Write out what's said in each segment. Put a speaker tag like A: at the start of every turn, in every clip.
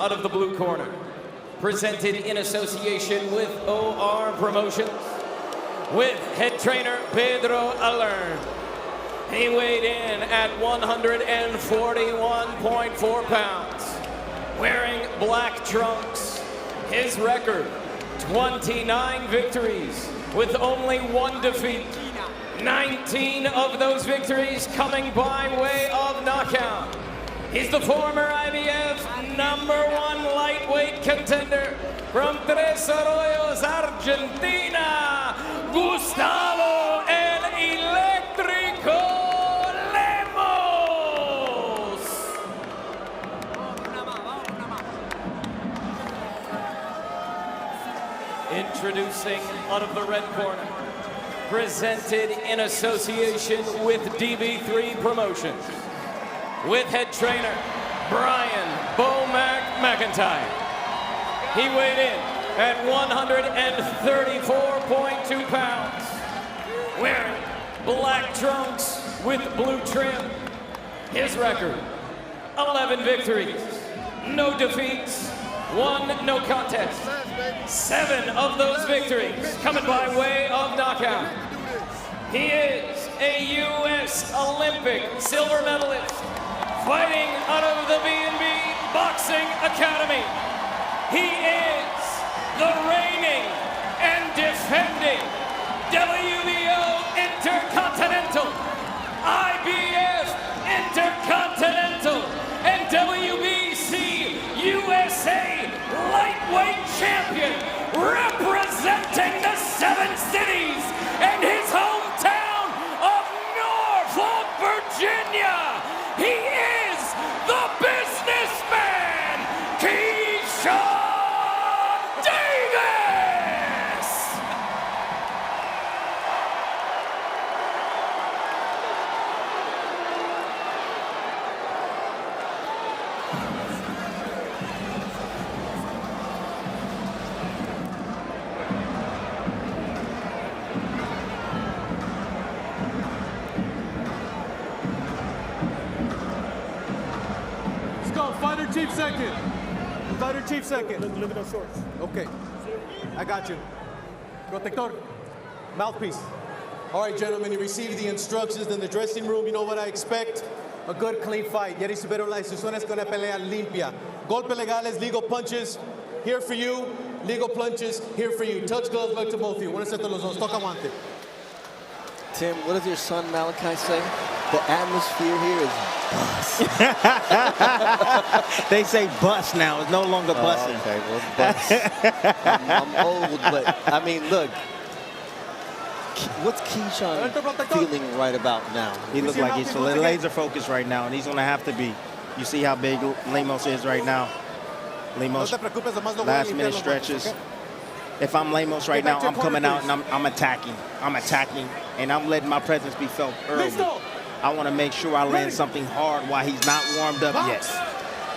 A: out of the blue corner. Presented in association with OR Promotions, with head trainer Pedro Alern. He weighed in at 141.4 pounds, wearing black trunks. His record, 29 victories with only 1 defeat. 19 of those victories coming by way of knockout. He's the former IBF #1 lightweight contender from Tres Arroyos, Argentina, Gustavo el Eléctrico Lemos. Introducing out of the red corner, presented in association with DB3 Promotions, with head trainer Brian Bomac McIntyre. He weighed in at 134.2 pounds, wearing black trunks with blue trim. His record, 11 victories, no defeats, 1 no contest. 7 of those victories coming by way of knockout. He is a U.S. Olympic silver medalist, fighting out of the B&B Boxing Academy. He is the reigning and defending WBO Intercontinental, IBF Intercontinental, and WBC USA lightweight champion, representing the 7 cities and his hometown of Norfolk, Virginia. He is the businessman, Keyshawn Davis!
B: Fighter chief second. Fighter chief second. Look at those shorts. Okay. I got you. Protector. Mouthpiece. All right, gentlemen, you received the instructions in the dressing room. You know what I expect? A good, clean fight. Ya recibieron las instrucciones con una pelea limpia. Golpe legales, legal punches, here for you. Legal punches, here for you. Touch gloves, back to both of you. Buenas tardes los dos. Toca guante.
C: Tim, what does your son Malachi say? The atmosphere here is bust.
D: They say bust now. It's no longer busting.
C: Okay, well, bust. I'm old, but I mean, look. What's Keyshawn feeling right about now?
D: He looks like he's laser focused right now, and he's going to have to be. You see how big Lemos is right now. Lemos, last minute stretches. If I'm Lemos right now, I'm coming out and I'm attacking. I'm attacking, and I'm letting my presence be felt early. I want to make sure I land something hard while he's not warmed up yet.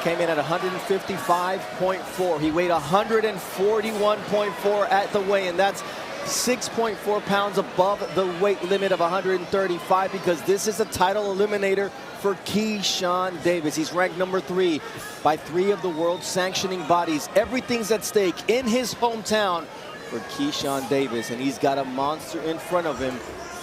C: Came in at 155.4. He weighed 141.4 at the weigh-in. That's 6.4 pounds above the weight limit of 135, because this is a title eliminator for Keyshawn Davis. He's ranked #3 by 3 of the world's sanctioning bodies. Everything's at stake in his hometown for Keyshawn Davis, and he's got a monster in front of him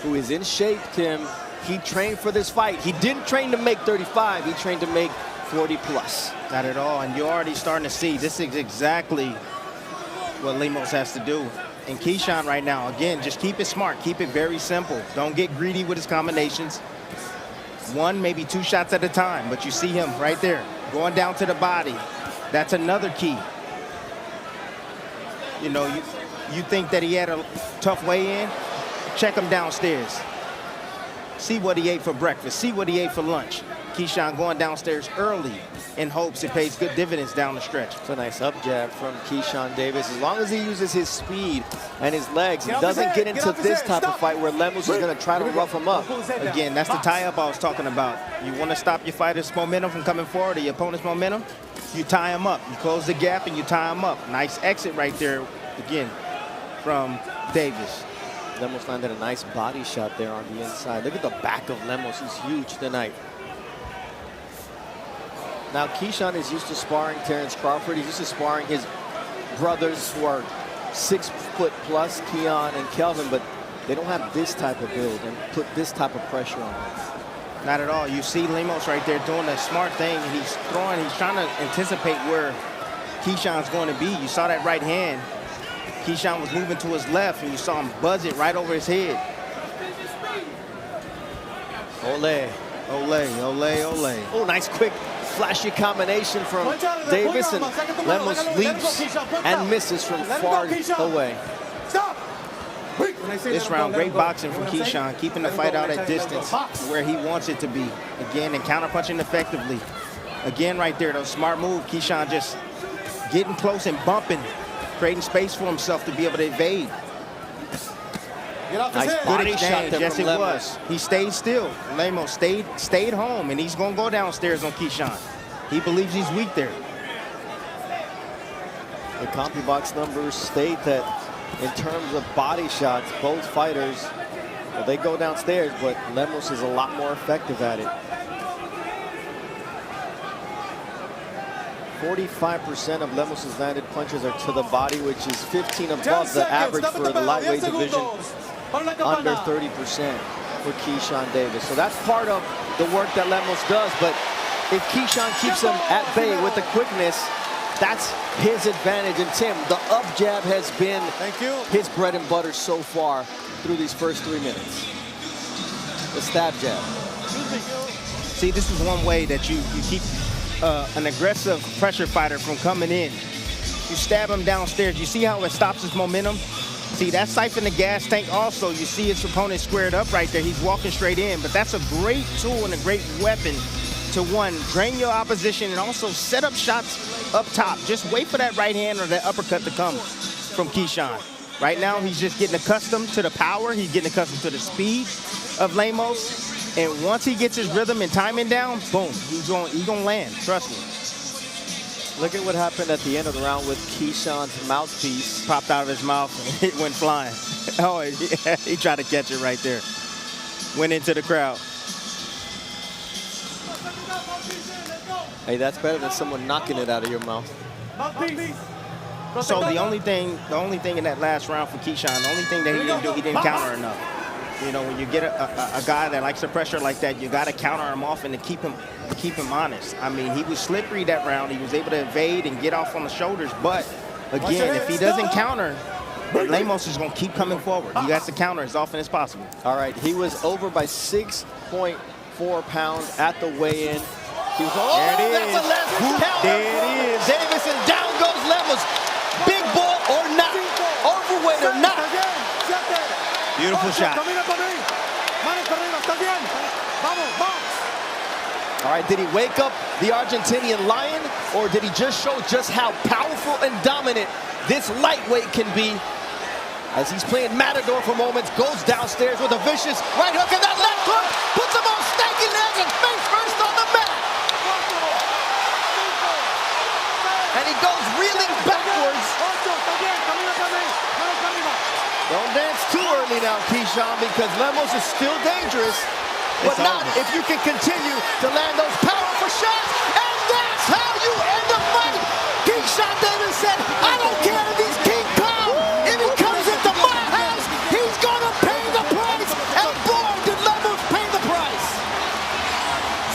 C: who is in shape, Tim. He trained for this fight. He didn't train to make 35. He trained to make 40 plus.
D: Not at all, and you're already starting to see this is exactly what Lemos has to do. And Keyshawn right now, again, just keep it smart. Keep it very simple. Don't get greedy with his combinations. 1, maybe 2 shots at a time, but you see him right there going down to the body. That's another key. You know, you think that he had a tough weigh-in? Check him downstairs. See what he ate for breakfast. See what he ate for lunch. Keyshawn going downstairs early in hopes it pays good dividends down the stretch.
C: It's a nice up jab from Keyshawn Davis. As long as he uses his speed and his legs, he doesn't get into this type of fight where Lemos is going to try to rough him up.
D: Again, that's the tie-up I was talking about. You want to stop your fighter's momentum from coming forward, or your opponent's momentum, you tie him up. You close the gap and you tie him up. Nice exit right there, again, from Davis.
C: Lemos landed a nice body shot there on the inside. Look at the back of Lemos. He's huge tonight. Now, Keyshawn is used to sparring Terrence Crawford. He's used to sparring his brothers who are 6 foot plus, Keon and Kelvin, but they don't have this type of build and put this type of pressure on them.
D: Not at all. You see Lemos right there doing a smart thing. He's throwing, he's trying to anticipate where Keyshawn's going to be. You saw that right hand. Keyshawn was moving to his left, and you saw him buzz it right over his head.
C: Ole.
D: Ole, ole, ole.
C: Oh, nice quick flashy combination from Davis, and Lemos leaps and misses from far away.
D: This round, great boxing from Keyshawn, keeping the fight out at distance where he wants it to be. Again, and counterpunching effectively. Again, right there, though, smart move. Keyshawn just getting close and bumping, creating space for himself to be able to evade.
C: Nice body shot there
D: yes,
C: from
D: it
C: Lemos.
D: was. He stayed still. Lemos stayed home, and he's going to go downstairs on Keyshawn. He believes he's weak there.
C: The CompuBox numbers state that in terms of body shots, both fighters, well, they go downstairs, but Lemos is a lot more effective at it. 45% of Lemos' landed punches are to the body, which is 15 above the average for the lightweight division, under 30% for Keyshawn Davis. So that's part of the work that Lemos does, but if Keyshawn keeps him at bay with the quickness, that's his advantage. And Tim, the up jab has been his bread and butter so far through these first 3 minutes. The stab jab.
D: See, this is one way that you keep an aggressive pressure fighter from coming in. You stab him downstairs. You see how it stops his momentum? See, that siphon the gas tank also. You see his opponent squared up right there. He's walking straight in, but that's a great tool and a great weapon to, one, drain your opposition and also set up shots up top. Just wait for that right hand or that uppercut to come from Keyshawn. Right now, he's just getting accustomed to the power. He's getting accustomed to the speed of Lemos. And once he gets his rhythm and timing down, boom, he's gonna land, trust me.
C: Look at what happened at the end of the round with Keyshawn's mouthpiece.
D: Popped out of his mouth and it went flying. Oh, yeah, he tried to catch it right there. Went into the crowd.
C: Hey, that's better than someone knocking it out of your mouth.
D: So the only thing in that last round for Keyshawn, the only thing that he didn't do, he didn't counter enough. You know, when you get a guy that likes the pressure like that, you got to counter him off and to keep him honest. I mean, he was slippery that round. He was able to evade and get off on the shoulders. But again, if he doesn't counter, Lemos is going to keep coming forward. He has to counter as often as possible.
C: All right, he was over by 6.4 pounds at the weigh-in. He was,
D: there it is.
C: That's a left counter.
D: There it is.
C: Davis, and down goes Lemos. Big bull or not, overweight or not.
D: Beautiful shot.
C: All right, did he wake up the Argentinian lion, or did he just show just how powerful and dominant this lightweight can be? As he's playing Matador for moments, goes downstairs with a vicious right hook, and that left hook puts him on stanky legs and face first on the mat. And he goes reeling backwards. Don't dance too early now, Keyshawn, because Lemos is still dangerous. But not if you can continue to land those powerful shots. And that's how you end the fight. Keyshawn Davis said, I don't care if he's King Kong. If he comes into my house, he's going to pay the price. And boy, did Lemos pay the price.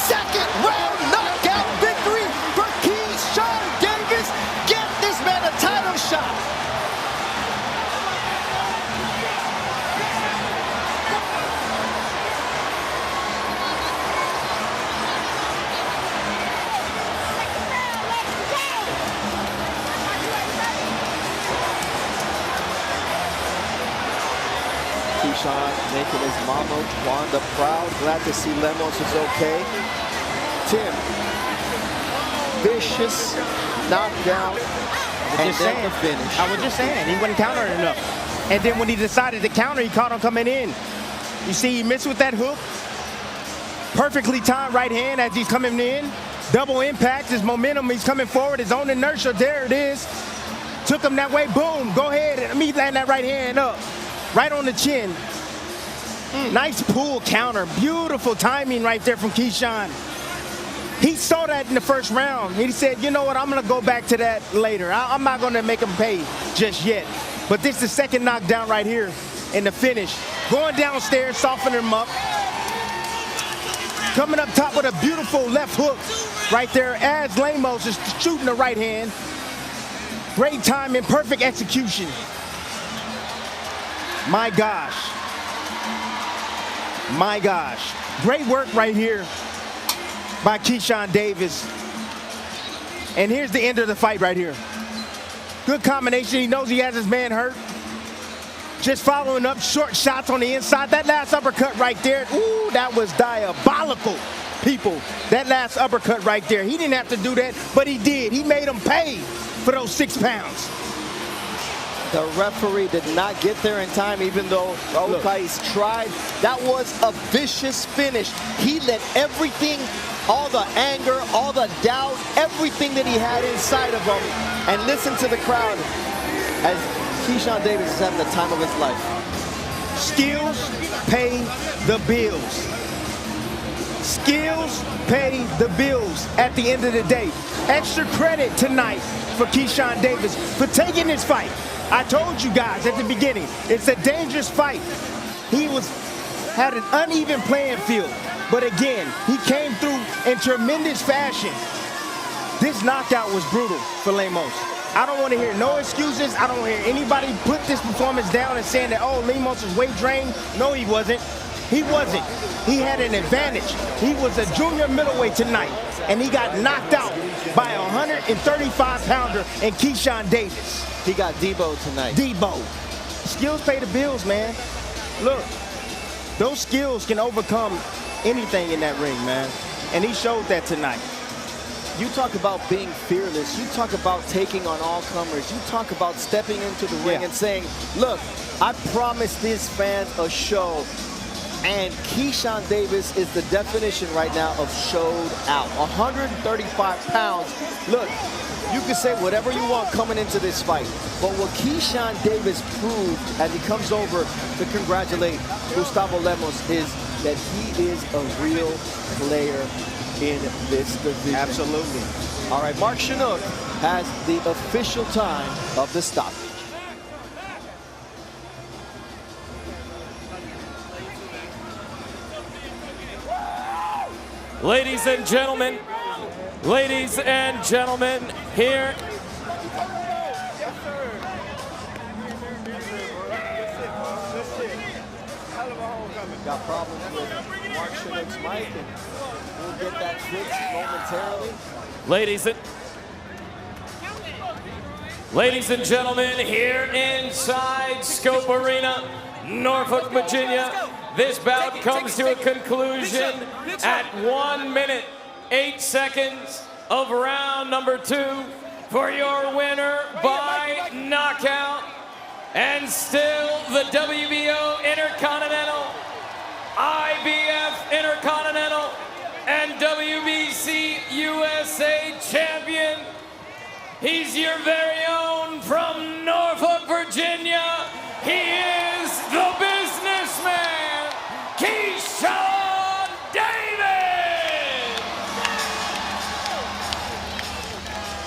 C: Second round knockout victory for Keyshawn Davis. Get this man a title shot. Keyshawn making his mama Wanda proud. Glad to see Lemos is okay. Tim, vicious knockdown, and then the finish.
D: I was just saying, he wasn't countering enough. And then when he decided to counter, he caught him coming in. You see, he missed with that hook. Perfectly timed right hand as he's coming in. Double impact, his momentum, he's coming forward, his own inertia, there it is. Took him that way, boom, go ahead, and me land that right hand up. Right on the chin. Nice pull counter. Beautiful timing right there from Keyshawn. He saw that in the first round. He said, you know what, I'm going to go back to that later. I'm not going to make him pay just yet. But this is the second knockdown right here in the finish. Going downstairs, softening him up. Coming up top with a beautiful left hook right there as Lemos is shooting the right hand. Great timing, perfect execution. My gosh. My gosh. Great work right here by Keyshawn Davis. And here's the end of the fight right here. Good combination. He knows he has his man hurt. Just following up short shots on the inside. That last uppercut right there, ooh, that was diabolical, people. That last uppercut right there. He didn't have to do that, but he did. He made him pay for those 6 pounds.
C: The referee did not get there in time, even though Raul Kais tried. That was a vicious finish. He let everything, all the anger, all the doubt, everything that he had inside of him. And listen to the crowd as Keyshawn Davis is having the time of his life.
D: Skills pay the bills. Skills pay the bills at the end of the day. Extra credit tonight for Keyshawn Davis for taking this fight. I told you guys at the beginning, it's a dangerous fight. He had an uneven playing field, but again, he came through in tremendous fashion. This knockout was brutal for Lemos. I don't want to hear no excuses. I don't want to hear anybody put this performance down and saying that, oh, Lemos is weight drained. No, he wasn't. He wasn't. He had an advantage. He was a junior middleweight tonight, and he got knocked out by a 135-pounder in Keyshawn Davis.
C: He got Debo tonight.
D: Debo. Skills pay the bills, man. Look, those skills can overcome anything in that ring, man. And he showed that tonight.
C: You talk about being fearless. You talk about taking on all comers. You talk about stepping into the ring and saying, look, I promised these fans a show. And Keyshawn Davis is the definition right now of showed out. 135 pounds. Look, you can say whatever you want coming into this fight. But what Keyshawn Davis proved as he comes over to congratulate Gustavo Lemos is that he is a real player in this division.
D: Absolutely.
C: All right, Mark Chinook has the official time of the stoppage.
A: Ladies and gentlemen, here.
C: Got problems with Mark Chinook's mic, and we'll get that fixed momentarily.
A: Ladies and gentlemen, here inside Scope Arena, Norfolk, Virginia, this bout comes to a conclusion at 1 minute, 8 seconds of round number 2 for your winner by knockout, and still the WBO Intercontinental, IBF Intercontinental, and WBC USA champion. He's your very own from Norfolk, Virginia.